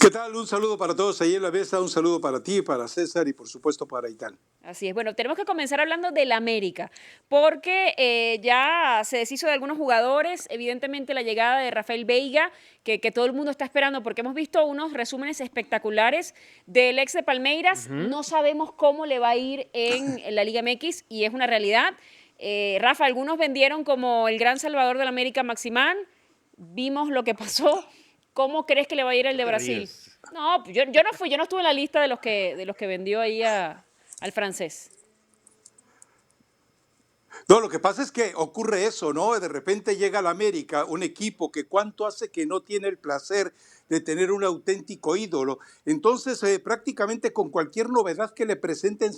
¿Qué tal? Un saludo para todos ahí en la mesa, un saludo para ti, para César y por supuesto para Itán. Así es. Bueno, tenemos que comenzar hablando del América, porque ya se deshizo de algunos jugadores. Evidentemente, la llegada de Rafael Veiga, que todo el mundo está esperando, porque hemos visto unos resúmenes espectaculares del ex de Palmeiras. Ujú. No sabemos cómo le va a ir en la Liga MX y es una realidad. Rafa, algunos vendieron como el gran salvador del América, Maximán. Vimos lo que pasó. ¿Cómo crees que le va a ir el de Te Brasil? ríes. No, yo no fui, yo no estuve en la lista de los que vendió ahí al francés. No, lo que pasa es que ocurre eso, ¿no? De repente llega a la América un equipo que cuánto hace que no tiene el placer de tener un auténtico ídolo. Entonces, prácticamente con cualquier novedad que le presenten,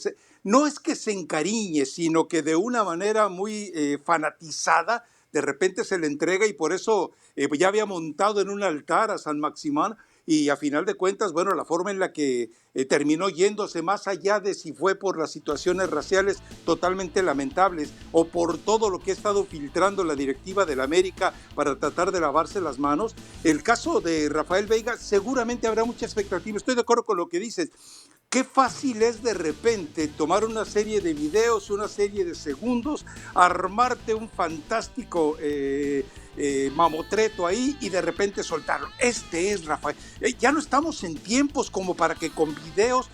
no es que se encariñe, sino que de una manera muy fanatizada, de repente se le entrega y por eso ya había montado en un altar a San Maximán y a final de cuentas, bueno, la forma en la que terminó yéndose más allá de si fue por las situaciones raciales totalmente lamentables o por todo lo que ha estado filtrando la directiva del América para tratar de lavarse las manos. El caso de Rafael Veiga seguramente habrá mucha expectativa. Estoy de acuerdo con lo que dices. Qué fácil es de repente tomar una serie de videos, una serie de segundos, armarte un fantástico mamotreto ahí y de repente soltarlo. Este es Rafael. Ya no estamos en tiempos como para que con videos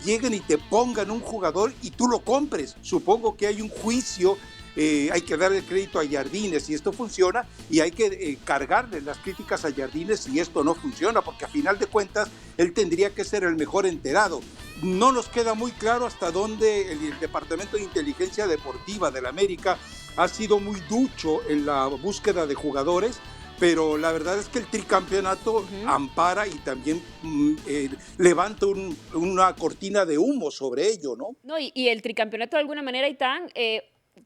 lleguen y te pongan un jugador y tú lo compres. Supongo que hay un juicio. Hay que darle crédito a Jardines si esto funciona y hay que cargarle las críticas a Jardines si esto no funciona, porque a final de cuentas él tendría que ser el mejor enterado. No nos queda muy claro hasta dónde el Departamento de Inteligencia Deportiva del América ha sido muy ducho en la búsqueda de jugadores, pero la verdad es que el tricampeonato ampara y también levanta una cortina de humo sobre ello, ¿no? No, y el tricampeonato de alguna manera, Itán,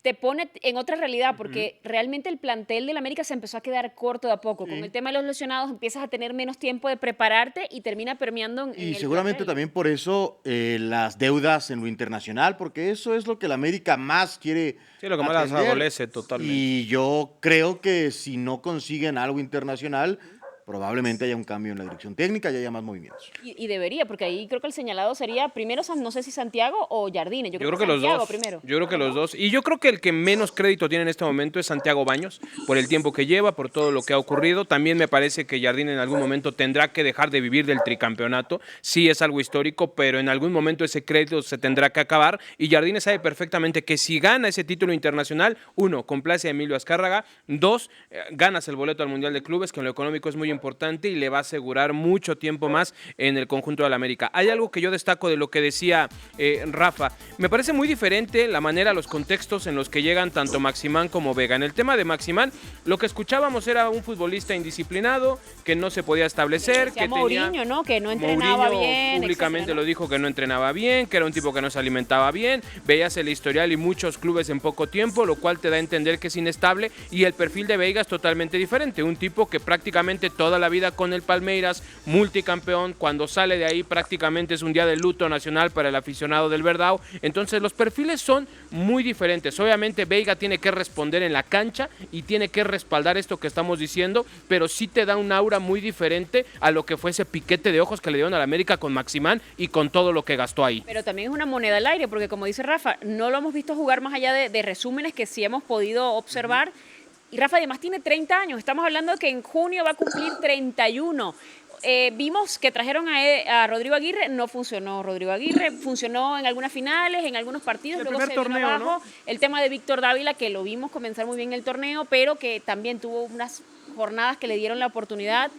te pone en otra realidad, Ujú. porque realmente el plantel del América se empezó a quedar corto de a poco. Con el Sí. tema de los lesionados empiezas a tener menos tiempo de prepararte y termina permeando en Y el seguramente plantel. también por eso las deudas en lo internacional, porque eso es lo que la América más quiere Sí, lo que más las atender. adolece totalmente. Y yo creo que si no consiguen algo internacional, probablemente haya un cambio en la dirección técnica y haya más movimientos. Y debería, porque ahí creo que el señalado sería primero, no sé si Santiago o Jardine. Yo Yo creo creo que que los Santiago dos. primero. Yo creo que los dos. Y yo creo que el que menos crédito tiene en este momento es Santiago Baños, por el tiempo que lleva, por todo lo que ha ocurrido. También me parece que Jardín en algún momento tendrá que dejar de vivir del tricampeonato. Sí es algo histórico, pero en algún momento ese crédito se tendrá que acabar. Y Jardín sabe perfectamente que si gana ese título internacional, uno, complace a Emilio Azcárraga. Dos, ganas el boleto al Mundial de Clubes, que en lo económico es muy importante y le va a asegurar mucho tiempo más en el conjunto de la América. Hay algo que yo destaco de lo que decía Rafa. Me parece muy diferente la manera, los contextos en los que llegan tanto Maximán como Vega. En el tema de Maximán, lo que escuchábamos era un futbolista indisciplinado, que no se podía establecer, Decía que Mourinho, tenía... ¿no? Que no entrenaba Mourinho bien, públicamente etcétera, ¿no? lo dijo, que no entrenaba bien, que era un tipo que no se alimentaba bien. Veías el historial y muchos clubes en poco tiempo, lo cual te da a entender que es inestable, y el perfil de Veiga es totalmente diferente. Un tipo que prácticamente toda la vida con el Palmeiras, multicampeón, cuando sale de ahí prácticamente es un día de luto nacional para el aficionado del Verdao. Entonces los perfiles son muy diferentes. Obviamente Veiga tiene que responder en la cancha y tiene que respaldar esto que estamos diciendo, pero sí te da un aura muy diferente a lo que fue ese piquete de ojos que le dieron a la América con Maximán y con todo lo que gastó ahí. Pero también es una moneda al aire, porque como dice Rafa, no lo hemos visto jugar más allá de resúmenes que sí hemos podido observar. Y Rafa además tiene 30 años, estamos hablando de que en junio va a cumplir 31. Vimos que trajeron a Rodrigo Aguirre, no funcionó Rodrigo Aguirre, funcionó en algunas finales, en algunos partidos, El luego primer se vino torneo, abajo. ¿no? El tema de Víctor Dávila, que lo vimos comenzar muy bien el torneo, pero que también tuvo unas jornadas que le dieron la oportunidad,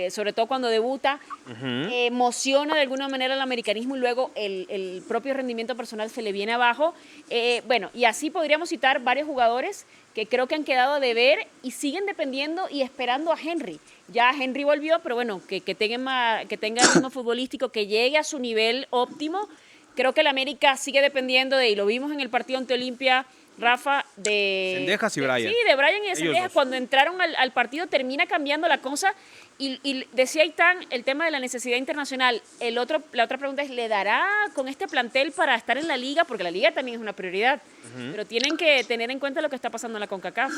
sobre todo cuando debuta. Emociona de alguna manera el americanismo y luego el propio rendimiento personal se le viene abajo. Bueno, y así podríamos citar varios jugadores que creo que han quedado a deber y siguen dependiendo y esperando a Henry. Ya Henry volvió, pero bueno, que tenga el ritmo futbolístico, que llegue a su nivel óptimo. Creo que el América sigue dependiendo de, y lo vimos en el partido ante Olimpia, Rafa, Cendejas y Brian. Sí, de Brian y de Ellos Cendejas. dos. Cuando entraron al partido termina cambiando la cosa. Y decía Itán el tema de la necesidad internacional. La otra pregunta es, ¿le dará con este plantel para estar en la liga? Porque la liga también es una prioridad. Pero tienen que tener en cuenta lo que está pasando en la CONCACAF.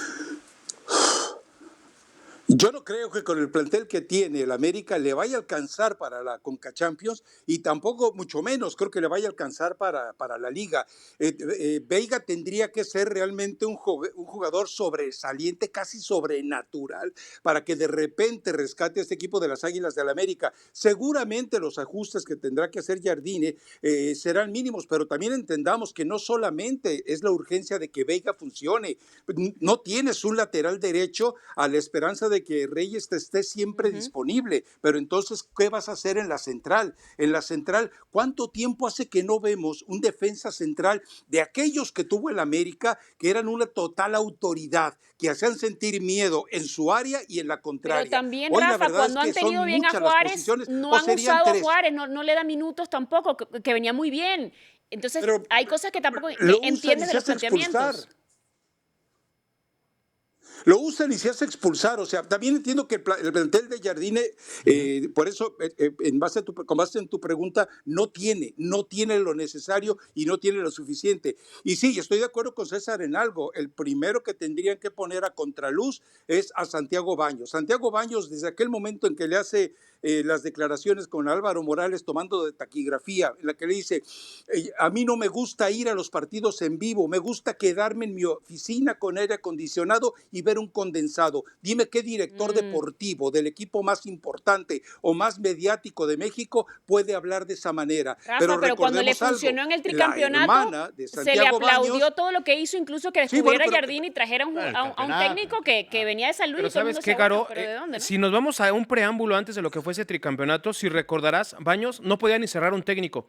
Yo no creo que con el plantel que tiene el América le vaya a alcanzar para la Conca Champions y tampoco, mucho menos, creo que le vaya a alcanzar para la Liga. Veiga tendría que ser realmente un jugador sobresaliente, casi sobrenatural, para que de repente rescate a este equipo de las Águilas del América. Seguramente los ajustes que tendrá que hacer Jardine serán mínimos, pero también entendamos que no solamente es la urgencia de que Veiga funcione, no tienes un lateral derecho a la esperanza de que Reyes te esté siempre disponible, pero entonces, ¿qué vas a hacer en la central? En la central, ¿cuánto tiempo hace que no vemos un defensa central de aquellos que tuvo el América, que eran una total autoridad, que hacían sentir miedo en su área y en la contraria? Pero también, Hoy, Rafa, verdad cuando es han que son tenido bien a muchas las Juárez, posiciones, no o han serían usado a tres. Juárez, no le da minutos tampoco, que venía muy bien. Entonces, Pero hay cosas que tampoco lo usan y entiendes de se los hace expulsar. planteamientos. Lo usan y se hace expulsar. O sea, también entiendo que el plantel de Jardine, por eso, con base en tu pregunta, no tiene lo necesario y no tiene lo suficiente. Y sí, estoy de acuerdo con César en algo. El primero que tendrían que poner a contraluz es a Santiago Baños. Santiago Baños, desde aquel momento en que le hace las declaraciones con Álvaro Morales tomando de taquigrafía, en la que le dice, a mí no me gusta ir a los partidos en vivo, me gusta quedarme en mi oficina con aire acondicionado y ver un condensado. Dime qué director deportivo del equipo más importante o más mediático de México puede hablar de esa manera. Rafa, pero cuando le recordemos algo, funcionó en el la tricampeonato, hermana de se le Santiago aplaudió Baños, todo lo que hizo, incluso que sí, bueno, descubriera pero Jardín y trajera a un, Bueno, el a un campeonato. técnico que venía de San Luis. Pero y todo el ¿sabes mundo qué, decía, bueno, Caro? ¿pero de dónde, no? Si nos vamos a un preámbulo antes de lo que fue ese tricampeonato, si recordarás, Baños no podía ni cerrar un técnico.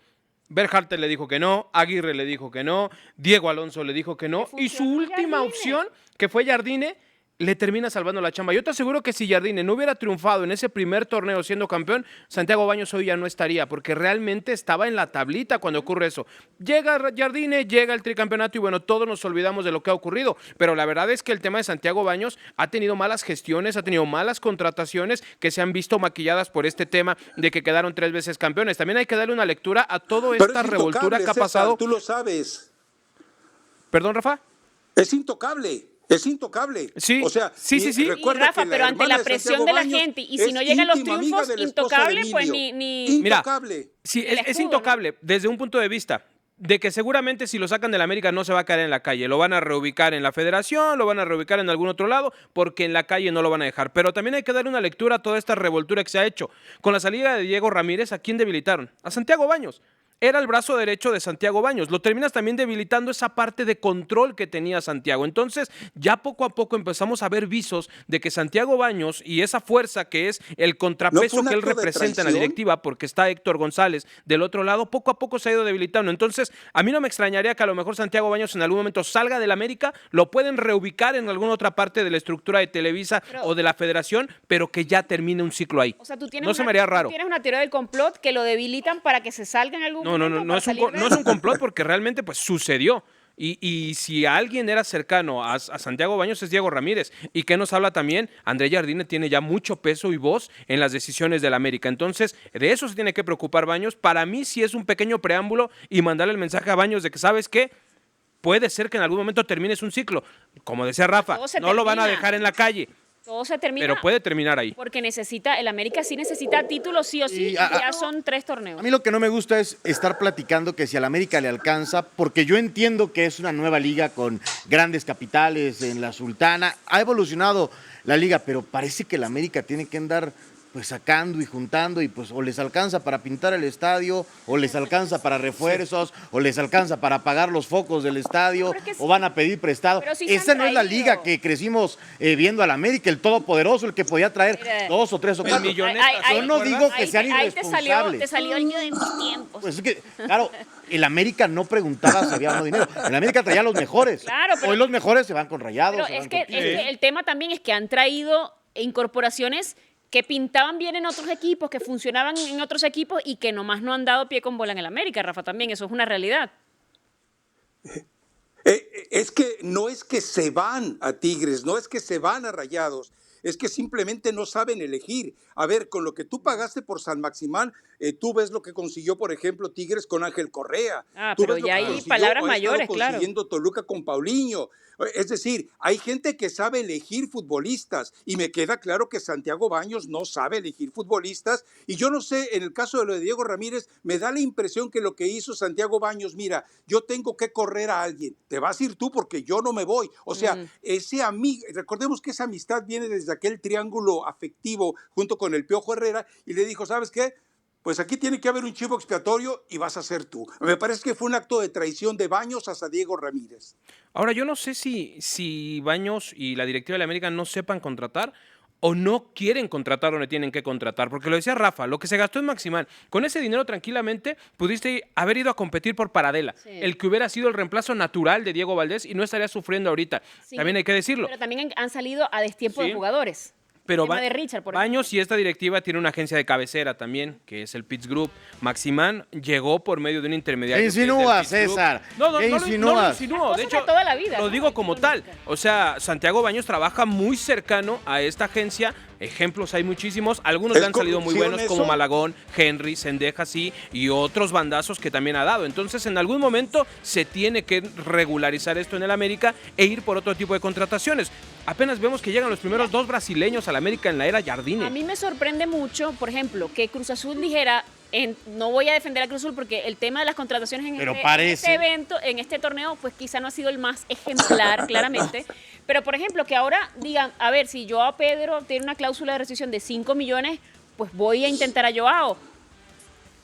Berhalter le dijo que no, Aguirre le dijo que no, Diego Alonso le dijo que no, y su funcionó última Jardine. opción, que fue Jardine, le termina salvando la chamba. Yo te aseguro que si Jardine no hubiera triunfado en ese primer torneo siendo campeón, Santiago Baños hoy ya no estaría, porque realmente estaba en la tablita cuando ocurre eso. Llega Jardine, llega el tricampeonato y bueno, todos nos olvidamos de lo que ha ocurrido, pero la verdad es que el tema de Santiago Baños ha tenido malas gestiones, ha tenido malas contrataciones que se han visto maquilladas por este tema de que quedaron 3 veces campeones. También hay que darle una lectura a toda pero esta es revoltura intocable, que ha César, pasado. tú lo sabes. ¿Perdón, Rafa? Es intocable. Es intocable. Sí, O sea, sí. Y recuerda Rafa, que pero ante hermana la de presión Santiago de la Baños gente, y si es no llegan los íntima amiga triunfos, de la esposa de intocable, pues Emilio. ni Mira, Intocable. sí, el es escudo, intocable desde un punto de vista de que seguramente si lo sacan del América no se va a caer en la calle, lo van a reubicar en la federación, lo van a reubicar en algún otro lado, porque en la calle no lo van a dejar. Pero también hay que darle una lectura a toda esta revoltura que se ha hecho. Con la salida de Diego Ramírez, ¿a quién debilitaron? A Santiago Baños. Era el brazo derecho de Santiago Baños. Lo terminas también debilitando esa parte de control que tenía Santiago. Entonces, ya poco a poco empezamos a ver visos de que Santiago Baños y esa fuerza que es el contrapeso que él representa en la directiva, porque está Héctor González del otro lado, poco a poco se ha ido debilitando. Entonces, a mí no me extrañaría que a lo mejor Santiago Baños en algún momento salga del América, lo pueden reubicar en alguna otra parte de la estructura de Televisa o de la federación, pero que ya termine un ciclo ahí. O sea, tú tienes No se me haría tú raro. tienes una teoría del complot que lo debilitan para que se salga en algún momento. No es un complot porque realmente pues sucedió. Y si alguien era cercano a Santiago Baños es Diego Ramírez. ¿Y qué nos habla también? André Jardine tiene ya mucho peso y voz en las decisiones del América. Entonces, de eso se tiene que preocupar Baños. Para mí sí es un pequeño preámbulo y mandarle el mensaje a Baños de que, ¿sabes qué? Puede ser que en algún momento termines un ciclo. Como decía Rafa, Todo se no lo van a termina. dejar en la calle, Todo se termina. pero puede terminar ahí. Porque el América sí necesita títulos sí o sí, Y y ya son 3 torneos. A mí lo que no me gusta es estar platicando que si al América le alcanza, porque yo entiendo que es una nueva liga con grandes capitales en la Sultana, ha evolucionado la liga, pero parece que el América tiene que andar pues sacando y juntando y pues o les alcanza para pintar el estadio, o les alcanza para refuerzos, o les alcanza para pagar los focos del estadio, Pero es que sí. o van a pedir prestado. Pero sí se Esa han no es la traído. liga que crecimos viendo al América, el todopoderoso, el que podía traer Mira. 2 o 3 o El 4. milloneta, Yo no digo que sean ahí te irresponsables. salió el yo de mis tiempos. Pues es que, claro, el América no preguntaba si había o no dinero. El América traía a los mejores. Claro, pero- Hoy los mejores se van con Rayados. Pero se van es que, con es que el tema también es que han traído incorporaciones que pintaban bien en otros equipos, que funcionaban en otros equipos y que nomás no han dado pie con bola en el América, Rafa, también. Eso es una realidad. Es que no es que se van a Tigres, no es que se van a Rayados, es que simplemente no saben elegir. A ver, con lo que tú pagaste por San Maximán, tú ves lo que consiguió, por ejemplo, Tigres con Ángel Correa. Tú Pero ves lo ya que hay consiguió palabras o ha estado mayores, claro. consiguiendo Toluca con Paulinho. Es decir, hay gente que sabe elegir futbolistas y me queda claro que Santiago Baños no sabe elegir futbolistas y yo no sé, en el caso de lo de Diego Ramírez, me da la impresión que lo que hizo Santiago Baños, mira, yo tengo que correr a alguien, te vas a ir tú porque yo no me voy. O sea, ese amigo, recordemos que esa amistad viene desde aquel triángulo afectivo junto con el Piojo Herrera y le dijo, ¿sabes qué? Pues aquí tiene que haber un chivo expiatorio y vas a ser tú. Me parece que fue un acto de traición de Baños hacia Diego Ramírez. Ahora, yo no sé si Baños y la directiva de la América no sepan contratar o no quieren contratar donde tienen que contratar, porque lo decía Rafa, lo que se gastó en Maximán, con ese dinero tranquilamente pudiste haber ido a competir por Paradela, Sí. el que hubiera sido el reemplazo natural de Diego Valdés y no estaría sufriendo ahorita. Sí, También hay que decirlo. Pero también han salido a destiempo Sí. de jugadores. Pero El tema de Richard, por Baños y esta directiva tiene una agencia de cabecera también, que es el Pitts Group. Maximán llegó por medio de un intermediario. ¿Qué que es del insinúas, Pitts Group. César? No ¿Qué lo insinúas? insinúo. Las De cosas hecho, de toda la vida, lo ¿no? digo como tal. O sea, Santiago Baños trabaja muy cercano a esta agencia. Ejemplos hay muchísimos. Algunos ¿Es le han salido muy corrupción buenos, como eso? Malagón, Henry, Cendeja, sí, y otros bandazos que también ha dado. Entonces, en algún momento se tiene que regularizar esto en el América e ir por otro tipo de contrataciones. Apenas vemos que llegan los primeros 2 brasileños al América en la era Jardine. A mí me sorprende mucho, por ejemplo, que Cruz Azul dijera, no voy a defender a Cruz Azul porque el tema de las contrataciones en Pero este parece. evento, en este torneo, pues quizá no ha sido el más ejemplar, claramente. Pero, por ejemplo, que ahora digan, a ver, si Joao Pedro tiene una cláusula de rescisión de 5 millones, pues voy a intentar a Joao.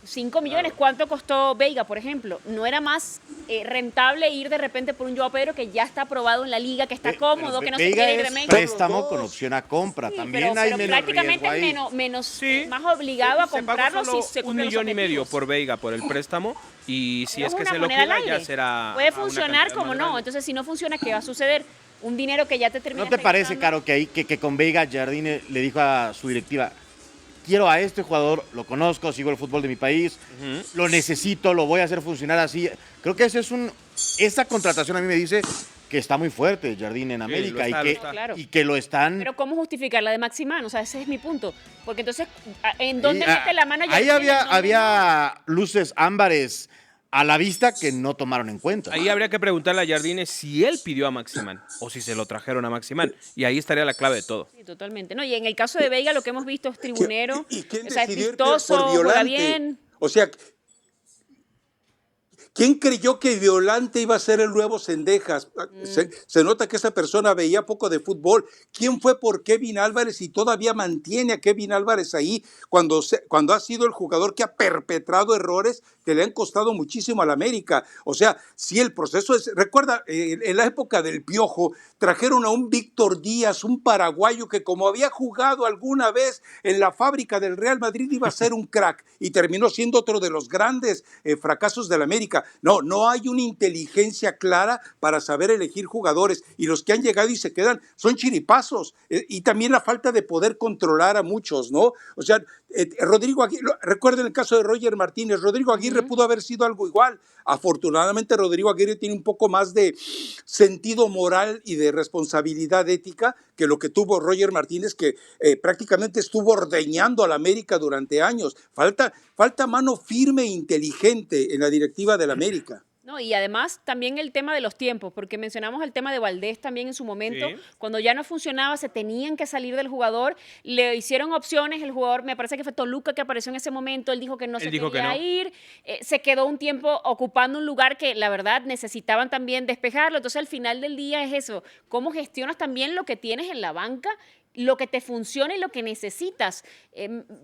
5 millones, ¿cuánto costó Veiga, por ejemplo? ¿No era más rentable ir de repente por un Joao Pedro que ya está aprobado en la liga, que está cómodo, que no se Veiga quiere ir de es México? préstamo con opción a compra. Sí, También pero hay menos prácticamente riesgo ahí. menos Sí. más obligado a Se pagó comprarlo solo si se $1,5 cumplen los millones objetivos. por Veiga por el préstamo y si Pero es que una se lo moneda al quiera ya aire. será Puede a una funcionar cantidad como más no. grande. Entonces, si no funciona, ¿qué va a suceder? Un dinero que ya te termina ¿No te parece, regresando. Caro, que con Veiga Jardine le dijo a su directiva, quiero a este jugador, lo conozco, sigo el fútbol de mi país, lo necesito, lo voy a hacer funcionar así? Creo que esa contratación a mí me dice que está muy fuerte Jardine en América lo está. Claro. y que lo están... Pero ¿cómo justificar la de Maximán? O sea, ese es mi punto. Porque entonces, ¿en dónde Sí, mete la mano? ahí Jardine? ¿En dónde había luces ámbares a la vista que no tomaron en cuenta. Ahí habría que preguntarle a Jardine si él pidió a Maximán o si se lo trajeron a Maximán. Y ahí estaría la clave de todo. Sí, totalmente. No, y en el caso de Veiga lo que hemos visto es tribunero, ¿Y quién o sea, es decidió ir vistoso, por juega Violante? bien. O sea, ¿quién creyó que Violante iba a ser el nuevo Cendejas? Se nota que esa persona veía poco de fútbol. ¿Quién fue por Kevin Álvarez y todavía mantiene a Kevin Álvarez ahí cuando ha sido el jugador que ha perpetrado errores que le han costado muchísimo al América? O sea, si el proceso es... Recuerda, en la época del Piojo, trajeron a un Víctor Díaz, un paraguayo que como había jugado alguna vez en la fábrica del Real Madrid iba a ser un crack y terminó siendo otro de los grandes fracasos del América. No hay una inteligencia clara para saber elegir jugadores y los que han llegado y se quedan son chiripazos y también la falta de poder controlar a muchos, ¿no? O sea, Rodrigo Aguirre, recuerden el caso de Roger Martínez, Rodrigo Aguirre pudo haber sido algo igual. Afortunadamente Rodrigo Aguirre tiene un poco más de sentido moral y de responsabilidad ética que lo que tuvo Roger Martínez, que prácticamente estuvo ordeñando a la América durante años. Falta mano firme e inteligente en la directiva de la América. No, y además también el tema de los tiempos, porque mencionamos el tema de Valdés también en su momento, Sí. cuando ya no funcionaba, se tenían que salir del jugador, le hicieron opciones, el jugador, me parece que fue Toluca que apareció en ese momento, él dijo que no Él se dijo que quería no. ir, se quedó un tiempo ocupando un lugar que la verdad necesitaban también despejarlo, entonces al final del día es eso, cómo gestionas también lo que tienes en la banca, lo que te funciona y lo que necesitas.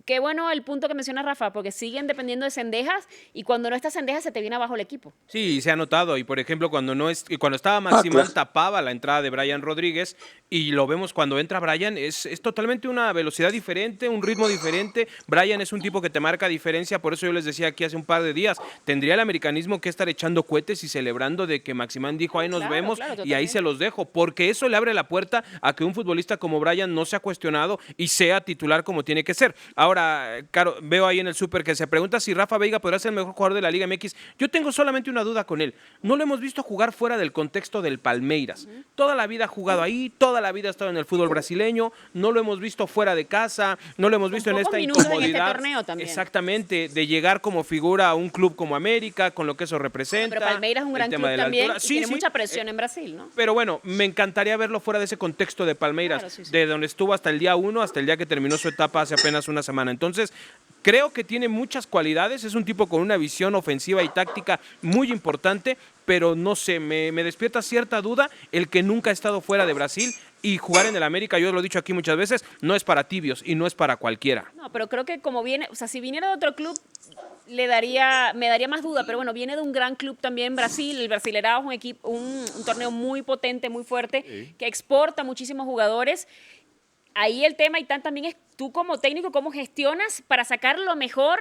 Qué bueno el punto que menciona Rafa, porque siguen dependiendo de Cendejas y cuando no está Cendejas se te viene abajo el equipo. Sí, se ha notado. Y por ejemplo, cuando estaba Maximán, claro. tapaba la entrada de Brian Rodríguez. Y lo vemos cuando entra Brian, es totalmente una velocidad diferente, un ritmo diferente. Brian es un tipo que te marca diferencia. Por eso yo les decía aquí hace un par de días, tendría el americanismo que estar echando cohetes y celebrando de que Maximán dijo, ahí nos Claro, vemos, claro, y ahí totalmente. se los dejo. Porque eso le abre la puerta a que un futbolista como Brian no se ha cuestionado y sea titular como tiene que ser. Ahora, Caro, veo ahí en el súper que se pregunta si Rafa Veiga podrá ser el mejor jugador de la Liga MX. Yo tengo solamente una duda con él. No lo hemos visto jugar fuera del contexto del Palmeiras. Toda la vida ha jugado ahí, toda la vida ha estado en el fútbol brasileño, no lo hemos visto fuera de casa, no lo hemos visto en esta minutos en este incomodidad. torneo también. Exactamente, de llegar como figura a un club como América, con lo que eso representa. Pero Palmeiras es un gran el club tema de la también altura. y tiene mucha presión en Brasil, ¿no? Pero bueno, me encantaría verlo fuera de ese contexto de Palmeiras, Claro, sí. de donde estuvo hasta el día 1, hasta el día que terminó su etapa hace apenas una semana. Entonces, creo que tiene muchas cualidades, es un tipo con una visión ofensiva y táctica muy importante, pero no sé, me despierta cierta duda el que nunca ha estado fuera de Brasil y jugar en el América, yo lo he dicho aquí muchas veces, no es para tibios y no es para cualquiera. No, pero creo que como viene, o sea, si viniera de otro club, me daría más duda, pero bueno, viene de un gran club también, Brasil. El Brasileirao es un equipo, un torneo muy potente, muy fuerte, que exporta muchísimos jugadores. Ahí el tema y también es tú como técnico, cómo gestionas para sacar lo mejor.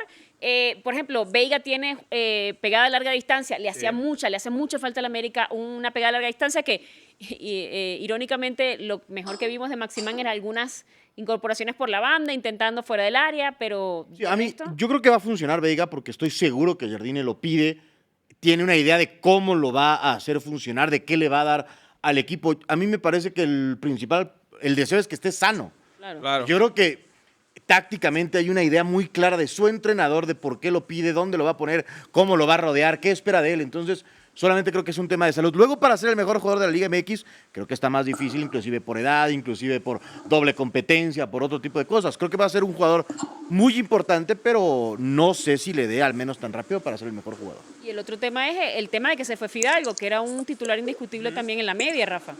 Por ejemplo, Veiga tiene pegada a larga distancia, le hace mucha falta a la América una pegada a larga distancia que irónicamente lo mejor que vimos de Maximán era algunas incorporaciones por la banda, intentando fuera del área, pero Sí, a mí, yo creo que va a funcionar Veiga porque estoy seguro que Jardine lo pide, tiene una idea de cómo lo va a hacer funcionar, de qué le va a dar al equipo. A mí me parece que el deseo es que esté sano. Claro. Yo creo que tácticamente hay una idea muy clara de su entrenador, de por qué lo pide, dónde lo va a poner, cómo lo va a rodear, qué espera de él. Entonces, solamente creo que es un tema de salud. Luego, para ser el mejor jugador de la Liga MX, creo que está más difícil, inclusive por edad, inclusive por doble competencia, por otro tipo de cosas. Creo que va a ser un jugador muy importante, pero no sé si le dé al menos tan rápido para ser el mejor jugador. Y el otro tema es el tema de que se fue Fidalgo, que era un titular indiscutible también en la media, Rafa.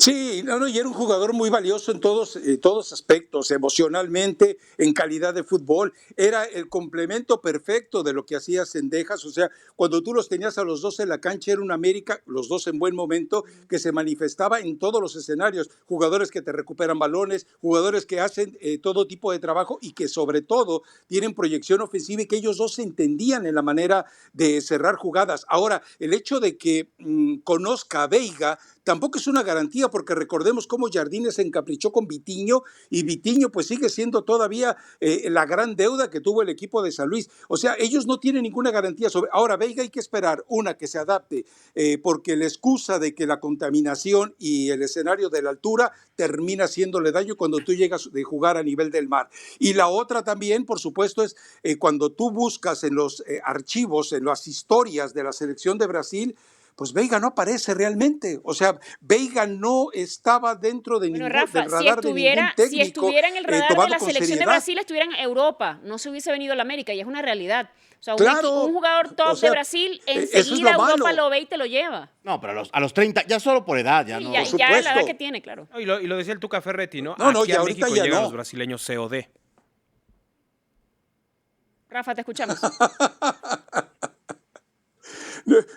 Sí, y era un jugador muy valioso en todos aspectos, emocionalmente, en calidad de fútbol. Era el complemento perfecto de lo que hacía Cendejas. O sea, cuando tú los tenías a los dos en la cancha, era un América, los dos en buen momento, que se manifestaba en todos los escenarios. Jugadores que te recuperan balones, jugadores que hacen todo tipo de trabajo y que sobre todo tienen proyección ofensiva y que ellos dos se entendían en la manera de cerrar jugadas. Ahora, el hecho de que conozca a Veiga tampoco es una garantía, porque recordemos cómo Jardine se encaprichó con Vitinho y Vitinho pues sigue siendo todavía la gran deuda que tuvo el equipo de San Luis. O sea, ellos no tienen ninguna garantía sobre. Ahora, Veiga hay que esperar, que se adapte, porque la excusa de que la contaminación y el escenario de la altura termina haciéndole daño cuando tú llegas de jugar a nivel del mar. Y la otra también, por supuesto, es cuando tú buscas en los archivos, en las historias de la selección de Brasil, pues Veiga no aparece realmente. O sea, Veiga no estaba dentro de Bueno, ningún Rafa, del radar de ningún técnico. si estuviera en el radar de tomado la con selección de seriedad. Brasil, estuviera en Europa, no se hubiese venido a la América, y es una realidad. O sea, Claro, un jugador top o sea, de Brasil, eso es enseguida lo malo. Europa lo ve y te lo lleva. No, pero a los 30, ya solo por edad, ya Sí, no. ya, Por ya la edad supuesto. que tiene, claro. Y lo decía el Tuca Ferretti, ¿no? No, Aquí ya a ahorita México ya llegan no. los brasileños COD. Rafa, te escuchamos.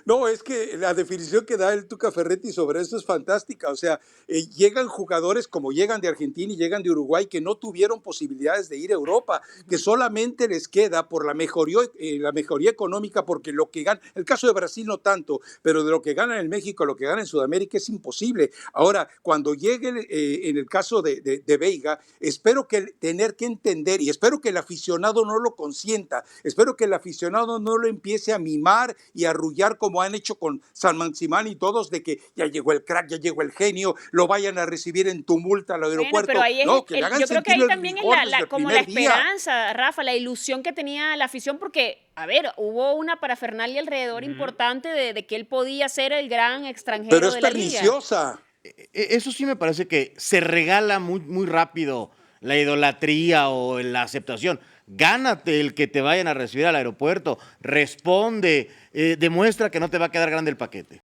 No, es que la definición que da el Tuca Ferretti sobre eso es fantástica. O sea, llegan jugadores como llegan de Argentina y llegan de Uruguay que no tuvieron posibilidades de ir a Europa, que solamente les queda por la mejoría económica, porque lo que ganan, el caso de Brasil no tanto, pero de lo que ganan en México, lo que ganan en Sudamérica es imposible. Ahora, cuando llegue en el caso de Veiga, espero tener que entender, y espero que el aficionado no lo consienta, espero que el aficionado no lo empiece a mimar y a arrullar como han hecho con San Maximán y todos, de que ya llegó el crack, ya llegó el genio, lo vayan a recibir en tumulto al aeropuerto. Bueno, pero ahí es no, que le hagan yo creo que ahí sentir el también es rigor desde el como la primer día. esperanza, Rafa, la ilusión que tenía la afición, porque, a ver, hubo una parafernalia alrededor importante de que él podía ser el gran extranjero Pero es de la liga. perniciosa. Eso sí me parece que se regala muy, muy rápido la idolatría o la aceptación. Gánate el que te vayan a recibir al aeropuerto, responde, demuestra que no te va a quedar grande el paquete.